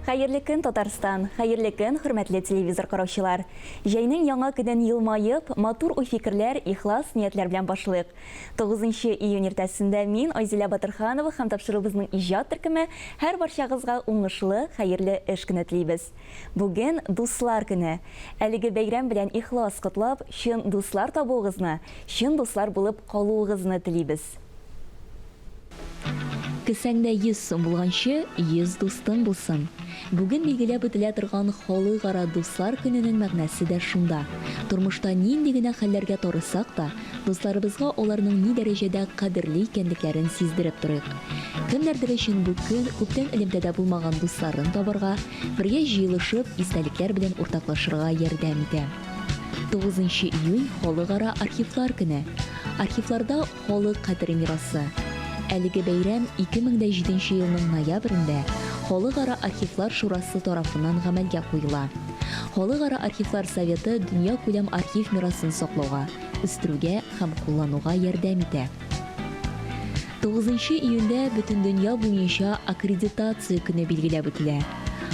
Хәерле көн, Татарстан, хәерле көн, хөрмәтле телевизор караучылар. Җәйнең яңа көнен елмаеп, матур уй-фикерләр, ихлас ниятләр белән башлыйк. 9 июнь иртәсендә мин, Айзилә Батырханова, һәм тапшырыбызның иҗат төркеме һәр барчагызга уңышлы, хәерле эш көне телибез. Бүген дуслар көне. Әлеге бәйрәм белән ихлас котлап, чын дуслар табуыгызны, чын дуслар булып калуыгызны телибез. Кесәңдә 100 сум булганчы, 100 дустың булсын. Бүген билгеләп үтелә торган халыкара дуслар көненең мәгънәсе дә шунда. Тормышта нинди генә хәлләргә тарысак та, дусларыбызга аларның ни дәрәҗәдә кадерле икәнлекләрен сиздереп торыйк. Кемнәрдер өчен бу көн күптән элемтәдә булмаган дусларын табарга, бергә җыелышып, истәлекләр белән уртаклашырга ярдәм итә. 9 июнь халыкара архивлар көне. Архивларда халык кадере мирасы. Әлеге бәйрәм 2007 елның ноябрендә Халыкара архивлар шурасы тарафыннан гамәлгә куела. Халыкара архивлар советы дөнья күләм архив мирасын саклауга, үстерүгә һәм куллануга ярдәм итә. 9 июньдә бөтен дөнья буенча аккредитация көне билгеләп үтелә.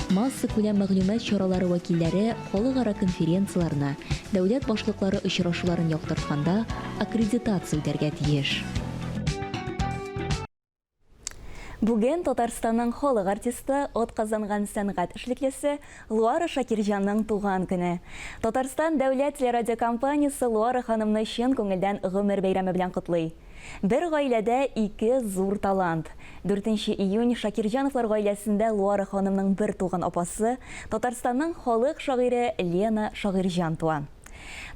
Масса күләм мәгълүмат чаралары вәкилләре халыкара конференцияларына, дәүләт башлыклары очрашуларын яктыртканда аккредитация үтәргә тиеш. Бүген Татарстанның халык артисты, атказанган сәнгать эшлеклесе Луара Шакирҗанның туган көне. Татарстан дәүләт телерадиокомпаниясе Луара ханымны чын күңелдән гомер бәйрәме белән котлый. Бер гаиләдә 2 зур талант. 4 июнь Шакирҗановлар гаиләсендә Луара ханымның бер туган апасы, Татарстанның халык шагыйре Лена Шагирҗан туа.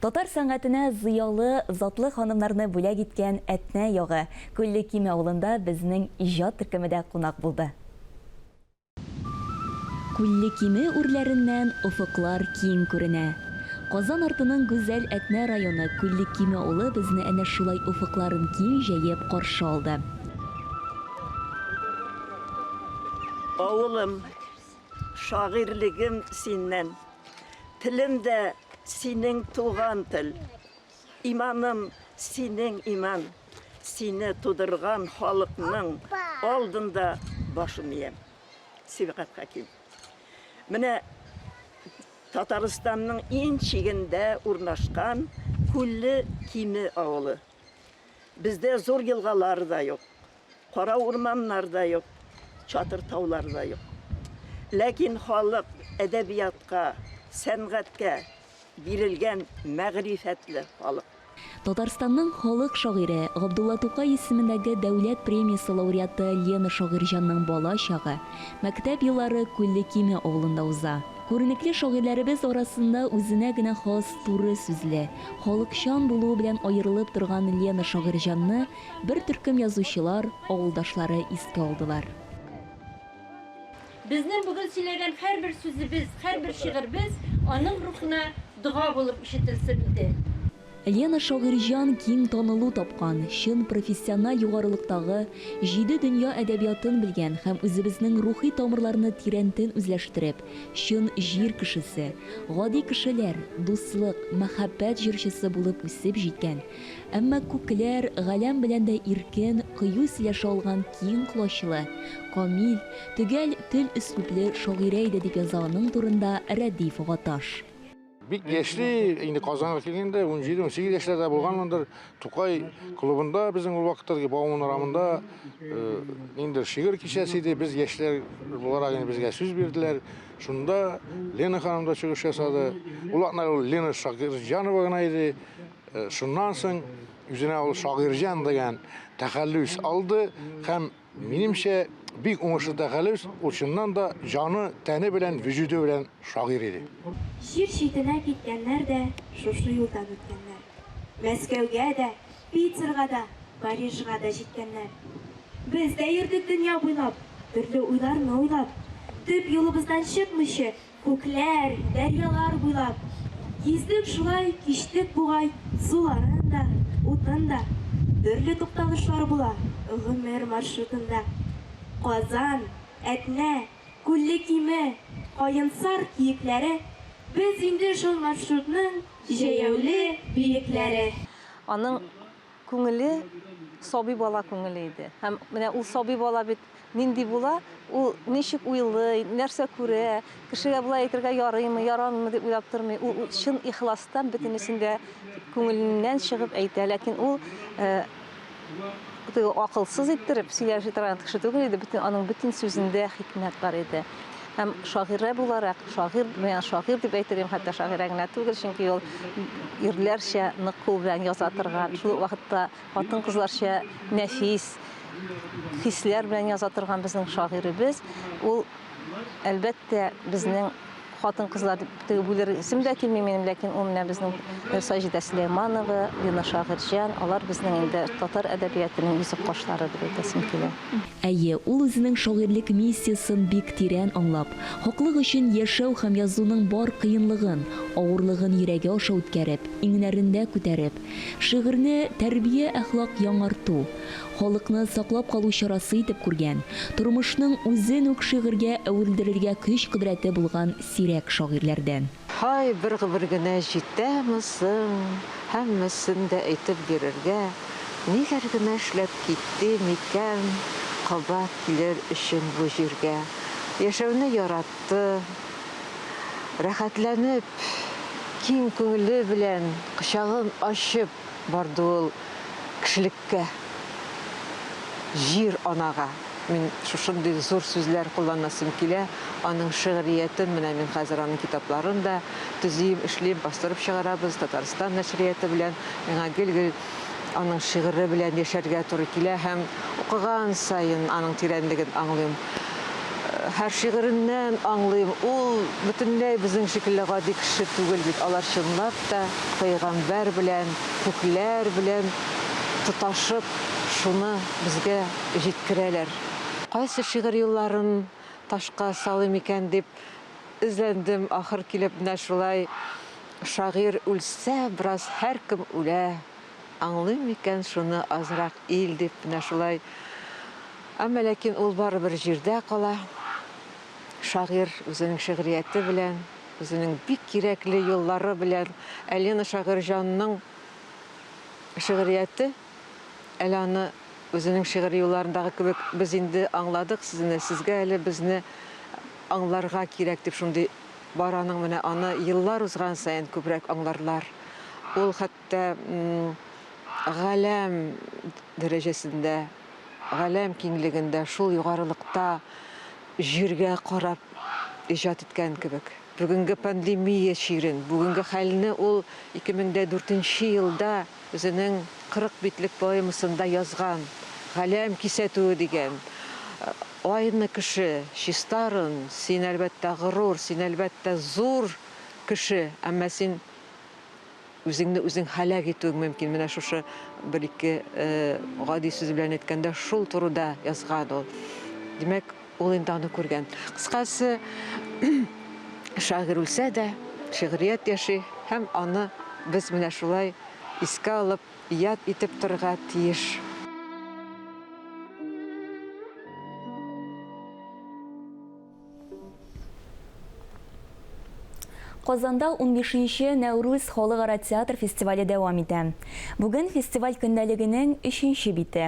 Татар сәнгатенә зыялы, затлы ханымнарны бүләк иткән Әтнә ягы Күлле Киме авылында безнең иҗат төркемендә кунак булды. Күлле Киме үрләреннән офыклар киң күренә. Казан артының гүзәл Әтнә районы Күлле Киме авылы безне әнә шулай офыкларын киң җәеп каршы алды. Авылым, шагыйрлегем синнән, телем дә синең туган тел, иманым синең иман, сине тудырган халыкның алдында башым иям. Сибгат Хаким. Менә Татарстанның иң чигендә урнашкан Күлле Киме авылы. Бездә зур елгалар да юк, кара урманнар да юк, чатыр таулар да юк. Ләкин халык әдәбиятка, сәнгатькә бирелгән мәгърифәтле халык. Татарстанның халык шагыйре Габдулла Тукай исемендәге дәүләт премиясе лауреаты Лена Шагирҗанның бала чагы мәктәп еллары Күлле Киме авылында уза. Күренекле шагыйрьләребез арасында үзенә генә хас туры сүзле, халыкчан булуы белән аерылып торган Лена Шагирҗанны бер төркем язучылар, авылдашлары искә алдылар. Безнең бүген сөйләгән һәрбер сүзебез, һәрбер шигыребез аның рухына дуга булып ишетелсен иде. Лена Шагирҗан киң танылу тапкан, чын профессиональ югарылыктагы 7 дөнья әдәбиятын белгән һәм үзебезнең рухи тамырларны тирәнтен үзләштереп, чын җир кешесе, гади кешеләр, дуслык, мәхәббәт җырчысы булып үсеп җиткән. Әмма күкләр галәм белән дә иркен, кыю сөйләшә алган киң колачлы, камил, төгәл тел өслүпле шагыйрә иде дип яза аның турында Рәдиф Гаташ. Бик яшьли, инде Казанга килгәндә 17-18 яшьләрдә булганмындыр. Тукай клубында безнең ул вакыттагы Бауман урамында инде шигырь кичәсе иде. Без яшьләр буларак безгә сүз бирделәр. Шунда Лена ханым да чыгыш ясады. Ул Лена Шагирҗанова гына иде. Шуннан соң үзенә ул Шагирҗан дигән тәхәллүс алды һәм минемчә бик уңышлы тәхәллүс, шуннан да җаны, тәне белән, вөҗүде белән шагыйрь иде. Җир читенә киткәннәр дә шушы юлдан үткәннәр. Мәскәүгә дә, Питерга да, Парижга да җиткәннәр. Без дә йөрдек дөнья буйлап, төрле уйларны уйлап, төп юлыбыздан чыкмыйча, күкләр, дәрьялар буйлап. Киздек шулай, кичтек бугай, суларын да, утын да, төрле тукталышлар була гомер маршрутында. Казан, Әтнә, Күлле Киме, Каенсар киекләре, без инде шул маршрутның җәяүле биекләре. Аның күңеле сабый бала күңеле иде. Һәм менә ул сабый бала бит нинди була, ул ничек уйлый, нәрсә күрә, кешегә булай әйтергә ярыймы, ярамыймы дип уйлап тормый. Ул чын ихластан бөтенесен дә күңеленнән чыгып әйтә, ләкин ул акылсыз иттереп сөйләшә торган кеше түгел иде, аның бөтен сүзендә хикмәт бар иде. Һәм шагыйрә буларак, шагыйрь дип әйтергә, хәтта шагыйрә генә түгел, чөнки ул ирләрчә нык кул белән яза торган, шул вакытта хатын-кызларча нәфис хисләр белән яза торган безнең шагыйребез, ул әлбәттә безнең хатын-кызлар дип бүлер исем дә килми минем, ләкин ул менә безнең Саҗидә Сөләйманова, Лина Шагыйрҗан, алар безнең инде татар әдәбиятының йөзек кашлары дип әйтәсем килә. Әйе, ул үзенең шагыйрьлек миссиясын бик тирән аңлап, хаклык өчен яшәү һәм язуның бар кыенлыгын, авырлыгын йөрәге аша үткәреп, иңнәрендә күтәреп, шигырьне тәрбия әхлак яңарту, халыкны саклап калу чарасы итеп күргән, тормышның үзен үк шигырьгә әверелдерергә көч-кодрәте булган сирәк шагыйрьләрдән. Һай, бер генә җитәме соң, һәммәсен дә әйтеп бирергә, нигәр генә эшләп китте микән, кабат килер өчен бу җиргә. Яшәүне яратты, рәхәтләнеп, киң күңеле белән кочагын ачып барды ул кешелеккә. Җир анага. Мин шушындый зур сүзләр кулланасым килә. Аның шигъриятен менә мин хәзер аның китапларын да төзим, эшлим, бастырып чыгарабыз. Татарстан нәшрияты белән миңа гел аның шигыре белән яшәргә туры килә һәм укыган саен аның тирәнлеген аңлыйм. Һәр шигыреннән аңлыйм. Ул бөтенләй безнең шикелле гади кеше түгел бит. Алар чынлап та пәйгамбәр белән, күкләр белән тоташып шуны безгә җиткерәләр. Кайсы шигырь юлларын ташка салым икән дип эзләндем, ахыр килеп менә шулай шагыйрь үлсә, бераз һәркем үлә. Аңлыйм икән шуны азрак ил дип менә шулай. Әмма ләкин ул барыбер җирдә кала. Шагыйрь үзенең шигърияте белән, үзенең бик кирәкле юллары белән Алина Шагыйрҗанның шигърияте аны үзенең шигырь юлларындагы кебек без инде аңладык сезгә әле безне аңларга кирәк дип шундый бараның менә аны еллар узган саен күбрәк аңларлар. Ул хәтта галәм дәрәҗәсендә, галәм киңлегендә, шул югарылыкта җиргә карап иҗат иткән кебек. Бүгенге пандемия шигырен, бүгенге хәлне ул 2004 елда үзенең 40 битлек поэмасында язган. Галәм кисәтүе дигән. Айны кеше, чистарын, син әлбәттә горур, син әлбәттә зур кеше, әмма син үзеңне үзең һәлак итүең мөмкин. Менә шушы бер-ике гади сүз белән әйткәндә шул турыда язган ул. Димәк, ул инде аны күргән. Кыскасы, шагыйрь үлсә дә, шигърият яши һәм аны без менә шулай искә алып, яд итеп торырга тиеш. Казанда 15-нче Нәүрүз халыкара театр фестивале дәвам итә. Бүген фестиваль көндәлегенең 3нче бите.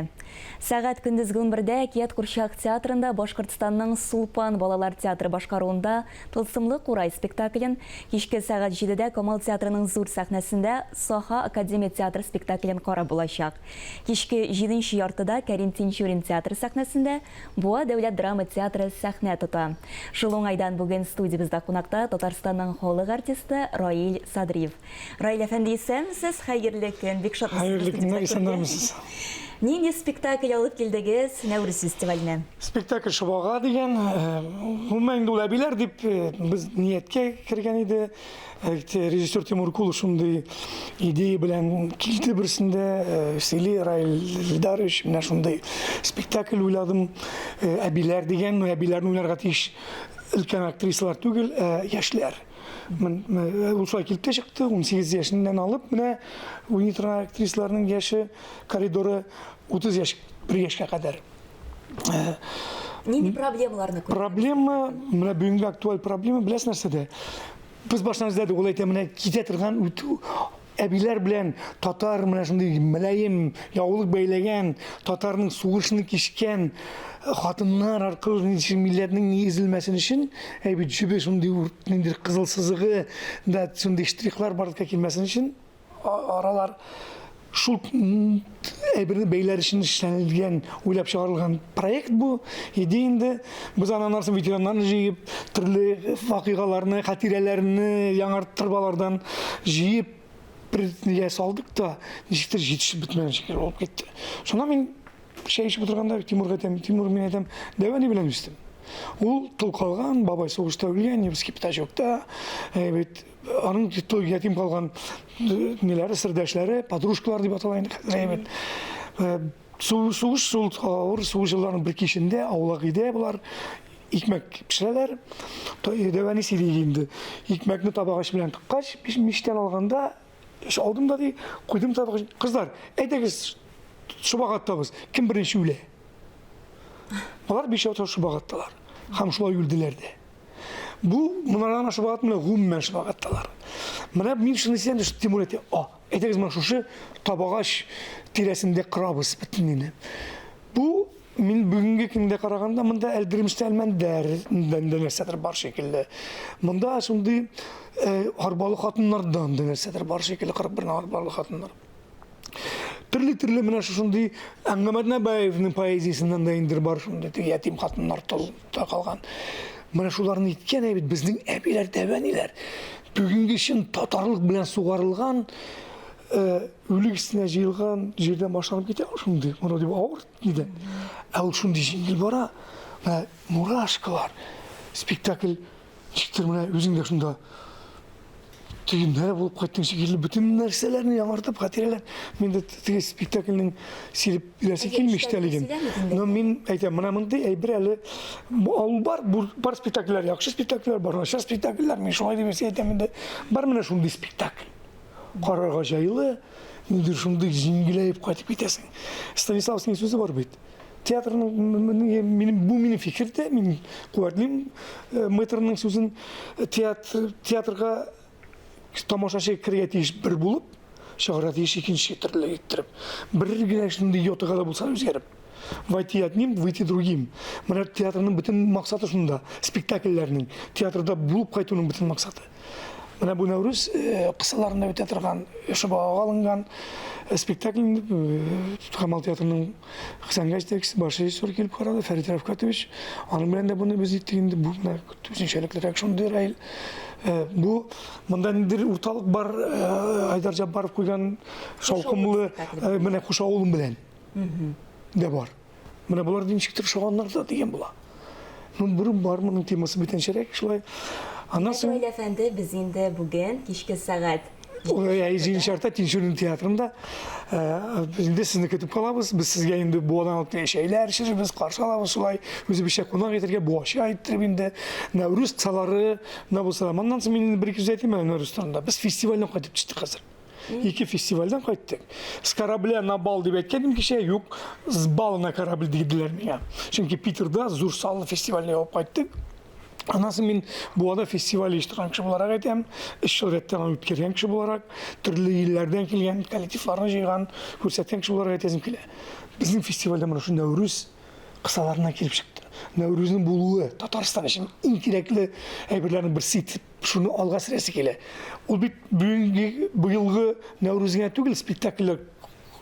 Сәгать көндезге 11-дә Әкият Курчак театрында Башкортстанның Сулпан балалар театры башкаруында Тылсымлы Курай спектаклен, кичке сәгать 7-дә Камал театрының зур сәхнәсендә Саха Академия театры спектаклен карап булачак. Кичке 7нче яртыда Кәрим Тинчурин театры сәхнәсендә Буа дәүләт драма театры сәхнә тота. Шул уңайдан бүген студиябызда кунакта Татарстанның халык артисты Раил Садриев. Раил әфәнди, исәнмесез? Хәерле көн. Бик шатмын. Хәерле көннәр, исәнмесез. Нинди спектакль алып килдегез Нәүрүз фестиваленә? Спектакль Шубага дигән, гомумән дулабилар дип без нияткә кергән иде. Режиссер Тимур Кулов шундый идея белән килде берсендә, Сели Раил Илдарович менә шундый спектакль уйладым. Әбиләр дигән, әбиләрне уйларга тиеш өлкән актрисалар түгел, яшьләр. Ул шулай килеп тә чыкты, 18 яшеннән алып, менә уйный торган актрисаларның яше коридоры 30 яшь, 1 яшькә кадәр. Нинди проблемаларны күрдегез? Проблема, менә бүгенге актуаль проблема беләсез нәрсәдә? Без башдан эзләдек, ул әйтә, менә китә торган әбиләр белән татар менә шундый мөлаем яулык бәйләгән, татарның сугышны кичкән хатыннар аркылы милләтнең нигезелмәсен өчен әйбит җибе шундый ниндидер кызыл сызыгы да шундый штрихлар барлыкка килмәсен өчен аралар шул әйберне бәйләр өчен эшләнелгән, уйлап чыгарылган проект бу. Иде инде без аннан арсын ветераннарны җыеп, төрле вакыйгаларны, хатирәләрне яңартып алардан җыеп преднигә салдык та, ничектер җитешеп бетмәгән шикелле булып китте. Шуңа мин шәй эчеп утырганда Тимурга әйтәм, Тимур, мин әйтәм, дәвәни белән үстем. Ул тол калган, бабай сугышта үлгән, Невский Пятачокта, бит аның той ятим калган неләре, сердәшләре, подружкалар дип аталган бит. Сугыш авыр сугыш елларының бер кичендә аулак иде булар. Икмәк пешерәләр. Дәвәни сөйли инде. Икмәкне табагач белән тыккач, миштән алганда алдым да ди, куйдым табагач. Кызлар, әйдәгез шубагаттабыз. Кем беренче үлә? Алар бишәү шубагатталар. Һәм шулай үлделәр дә. Бу монардан шубагат менә гуммән шубагатталар. Менә мин шуны сен Тимур әйтә, әйдәгез менә шушы табагач тирәсендә кырабыз битнине. Бу мин бүгенге көндә караганда монда әлдермештәлмәндәр нәрсәдер бар шикелле. Монда шундый арбалы хатыннардан нәрсәдер бар шикелле, 41 арбалы хатыннар. Төрле менә шундый Әңгәмәт Нәбаевның поэзиясеннән да индер бар шундый ятим хатыннар тылда калган. Менә шуларны иткән әйбит безнең әбиләр, дәвәниләр. Бүгенге өчен татарлык белән сугарылган, үлек өстенә җыелган җирдән башланып китә шундый. Моны дип авыр иде. Ә ул шундый җиңел бара. Менә мурашкалар. Спектакль чиктер менә үзеңдә шунда тегендә булып кайттың шикелле бүтән нәрсәләрне яңартып хатирәләр. Мин дә теге спектакльнең сиреп бирәсе килмештәлеген. Но мин әйтәм, менә мондый әйбер әле ул бар спектакльләр, яхшы спектакльләр бар, начар спектакльләр. Мин шулай дип әйтәм инде. Бар менә шундый спектакль. Карарга җайлы, ниндидер шундый җиңеләеп кайтып китәсең. Станиславский сүзе бар бит. Театрның минем фикердә, мин куәтлим Мэтрның сүзен театрга тамашачы киргә тиеш бер булып, шагыйрь тиеш икенче төрле иттереп. Бер генә шундый йотыга да булса үзгәреп. Войти одним, выйти другим. Менә театрның бөтен максаты шунда, спектакльләрнең театрда булып кайтуның бөтен максаты. Менә бу Нәүрүз кысаларында үтә торган, шубага алынган спектакль Камал театрының Хәсәнгә җитәкчесе баш режиссер килеп карады, Фәрит Рафкатович. Аның белән дә буны без иттек инде, бу үзенчәлеклерәк шундый раил. Бу монда ниндидер урталык бар, Айдар Җаббаров куйган шалкымлы менә Кушавылым белән дә бар. Менә булар ничектер шуганнар да дигән була. Бу бар моның темасы битенчәрәк шулай. Аннан соң Әфәнде, без инде бүген кичке сәгать Изин шарта Тинчурин театрында инде сезне көтеп калабыз. Без сезгә инде буадан алып шәйләр эчербез, каршы алабыз шулай. Үзе бишә кунак итәргә буачы әйттереп инде Нәүрүз цалары, нә булса. Моннан соң мин бер күз әйтим Нәүрүз турында. Без фестивальдән кайтып чыктык хәзер. 2 фестивальдән кайттык. С корабля на бал дип әйткәнем кичә, юк, с бала на корабль диделәр миңа. Чөнки Питерда зур саллы фестивальне алып кайттык. Анасы мин буада фестиваль иштирган кеше буларак әйтәм, 3 ел рәттән үткәргән кеше буларак, төрле илләрдән килгән коллективларны җыйган, күрсәткән кеше буларак әйтәсем килә. Безнең фестивальдә менә шу Нәүрүз кысаларына килеп чыкты. Нәүрүзнең булуы Татарстан өчен иң кирәкле әйберләрнең берсе итеп шуны алга сөрәсе килә. Ул бит быелгы Нәүрүзгә түгел спектакльләр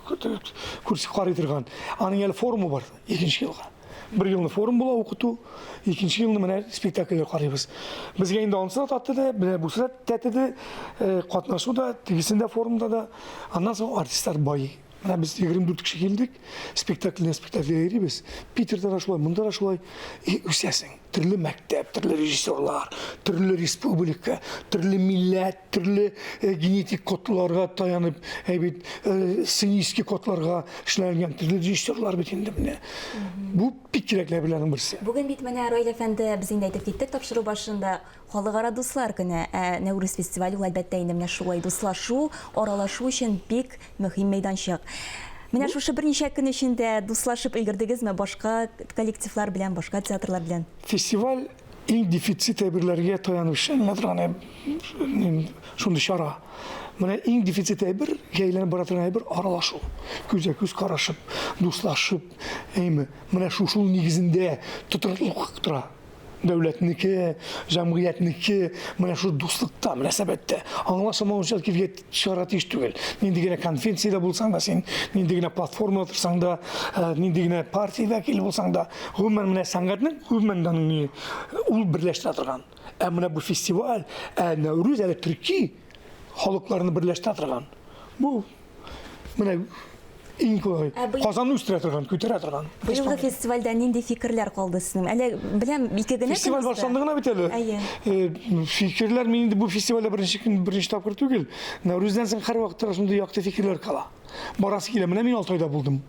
карый торган. Аның әле форумы бар 2нче елга. Bir yılını forum bula okutu, ikinci yılını mene spektaküller karıyız. Bizge indi onsa tatlı da, bu sıra tatlı da, katnaşu da, tigisinde forumda da, ondan sonra artistler bayı. Mene biz 24 kişi geldik, spektaküller eriyiz. Peter'da da şulay, bunda da şulay, üsyasin. Türlü mektep, türlü rejissörler, türlü respublika, türlü millet, türlü genetik kodlarga dayanıp, sinistki kodlarga işlengen türlü rejissörler bitindi mene. Bu pek kirekli bilenin birisi. Bugün bitmene Royal Efendi bizim de aytып киттек тапшыру башында халыкара дуслар көне Нәүрүз фестивале ул әлбәттә инде менә шулай дуслашу, аралашу өчен бик мөһим мәйданчык. Менә шушы берничә көн эчендә дуслашып өлгердегезме башка коллективлар белән, башка театрлар белән? Фестиваль иң дефицит әйберләргә таянып эшләнә торган шундый чара. Менә иң дефицит әйбер, әйләнеп бара торган әйбер аралашу. Күзгә-күз карашып, дуслашып, менә шул нигезендә тотырлык тора. Дәүләтнеке, җәмгыятьнеке, менә шул дуслыкта, мөнәсәбәттә аңлашылмаучан килгән чара тиеш түгел. Нинди генә конференциядә булсаң да син, нинди генә платформада торсаң да, нинди генә партия вәкиле булсаң да, гомумән менә сәнгатьнең гомумән ул берләштерә торган. Менә бу фестиваль, Нәүрүз әле төрки халыкларны берләштерә торган. Бу менә иң колай. Казанны үстерә торган, күтәрә торган. Быелгы фестивальдә нинди фикерләр калды сезнең? Әле беләм, ике генә фестиваль башланды гына бит әле. Фикерләр мин инде бу фестивальдә беренче тапкыр түгел. Нәүрүздән соң һәр вакытта шундый якты фикерләр кала. Барасы килә. Менә мин 6 айда булдым.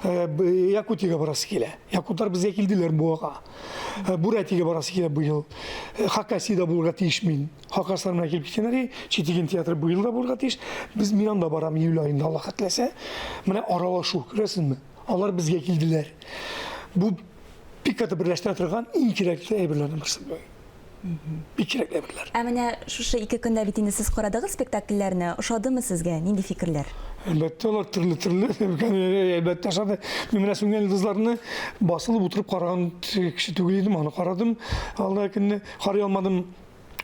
Якутиягә барасы килә. Якутлар безгә килделәр буага. Бурятиягә барасы килә быел. Хакасида булырга тиеш мин. Хакаслар менә килеп киткәннәр. Читеген театры быел да булырга тиеш. Без мин анда барам июль аенда, Аллаһ теләсә. Менә аралашу, күрәсезме? Алар безгә килделәр. Бу пикаты берләштерә торган иң кирәкле әйберләрнең берсе. Бик кирәкле әйберләр. Менә шушы 2 көндә бит инде сез карадыгыз спектакльләрне. Ошадымы сезгә? Нинди фикерләр? Әлбәттә, алар төрле. Әлбәттә, шады. Мин менә сүнгән йолдызларны басылып утырып караган кеше түгел идем, аны карадым. Алда көнне карый алмадым.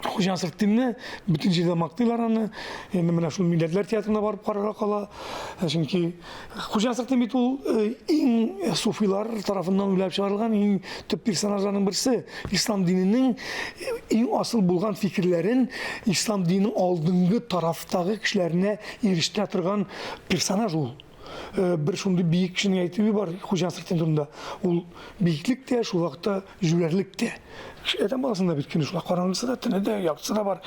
Хуҗа Насретдинне бүтән җирдә мактыйлар аны. Инде менә шул Милләтләр театрына барып карарга кала. Чөнки Хуҗа Насретдин бит ул иң суфилар тарафыннан уйлап чыгарылган иң төп персонажларның берсе. Ислам диненең иң асыл булган фикерләрен ислам диненең алдынгы тарафтагы кешеләренә ирештерә торган персонаж ул. Бер шундый бийек кешенең әйтүе бар Хуҗа Насретдин турында. Ул бийеклек тә, шул вакытта җүләрлек тә. Адам баласында бит көне шулай караңгысы да, төне дә, яктысы да бар.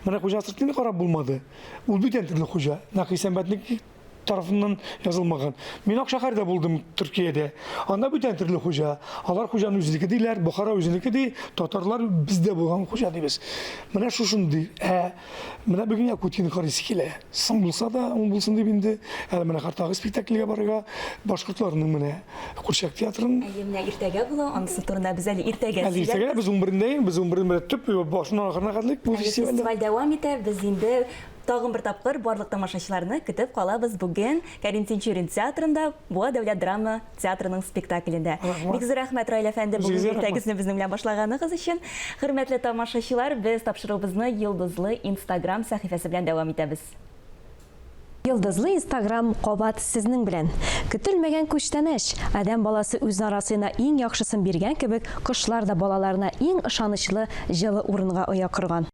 Менә Хуҗа Насретдинне карап булмады. Ул бүтән төрле хуҗа. Нәкыйсәмбәтнең тарафыннан язылмаган. Мин Акшәһәрдә булдым, Төркиядә. Анда бүтән төрле хуҗа. Алар хуҗаны үзенеке диләр, Бохара үзенеке ди, татарлар бездә булган хуҗа дибез. Менә шушындый. Менә бүген Якутияны карыйсы килә. Соң булса да, ул булсын дип инде. Әле менә картагы спектакльгә барырга башкортларның менә Курчак театрын. Менә иртәгә була, анысы турында без әле иртәгә сөйләп. Иртәгә без 11-дә, без 11-дә төп башына ахырына кадәр бу фестивальдә. Фестиваль дәвам итә. Без инде тагын бер тапкыр барлык тамашачыларны көтеп калабыз бүген Кәрим Тинчурин театрында, Буа дәүләт драма театрының спектаклендә. Бик зур рәхмәт Раил әфәнде бүген иртәгесне безнең белән башлаганыгыз өчен. Хөрмәтле тамашачылар, без тапшыруыбызны Йолдызлы Instagram сәхифәсе белән дәвам итәбез. Йолдызлы Instagram кабат сезнең белән. Көтелмәгән күчтәнәш. Адам баласы үз арасына иң яхшысын биргән кебек, кошлар да балаларына иң ышанычлы җылы урынга оя корган.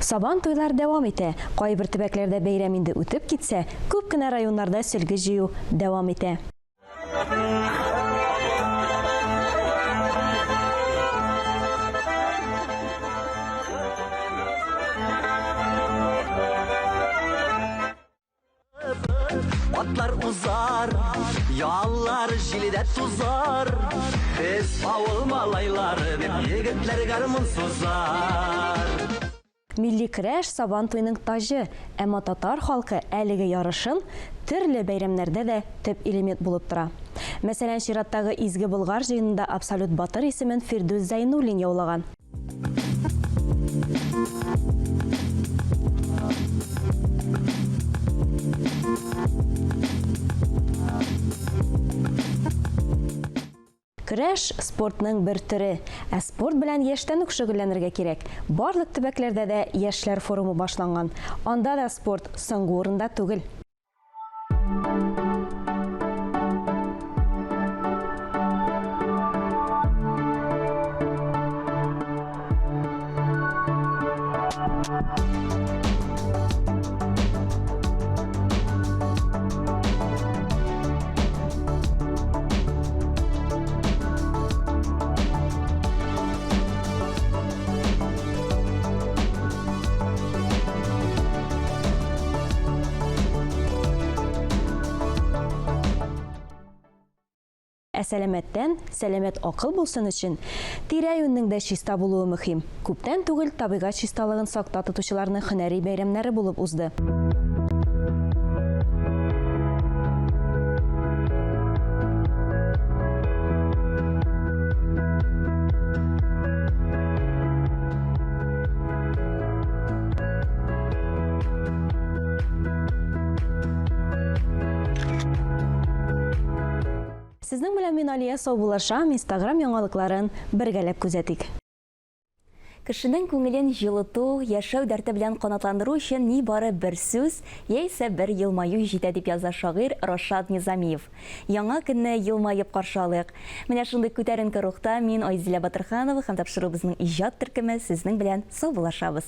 Сабан туйлар дәвам итә. Кайбер төбәкләрдә бәйрәм инде үтеп китсә, күп кенә районнарда сөлге җыю дәвам итә. Atlar uzar, yağlar jilide tuzar. Biz avul malayları ve yigitler garmın suzar. Милли көрәш сабан туйның тажы, әмма татар халкы әлеге ярышын төрле бәйрәмнәрдә дә төп элемент булып тора. Мәсәлән, чираттагы изге Болгар җыенында Абсолют Батыр исемен Фирдүс Зайнуллин яулаган. Көрәш спортның бер төре. Спорт белән яшьтән үк шөгыльләнергә кирәк. Барлык төбәкләрдә дә яшьләр форумы башланган. Анда да спорт соңгы урында түгел. Сәламәттән сәламәт акыл булсын өчен тирә-юньнең дә чиста булуы мөһим. Күптән түгел табигать чисталыгын сакта тотучыларның һөнәри бәйрәмнәре булып узды. белән мин Алия саубуллашам. Instagram яңалыкларын бергәләп күзәтик. Кешенең күңелен җылыту, яшәү дәрте белән канатландыру өчен ни бары бер сүз, яисә бер елмаю җитә дип яза шагыйрь Рашад Низамиев. Яңа көнне елмаеп каршы алыйк. Менә шундый күтәренке рухта мин Айзилә Батырханова һәм тапшыру безнең иҗат төркеме сезнең белән саубуллашабыз.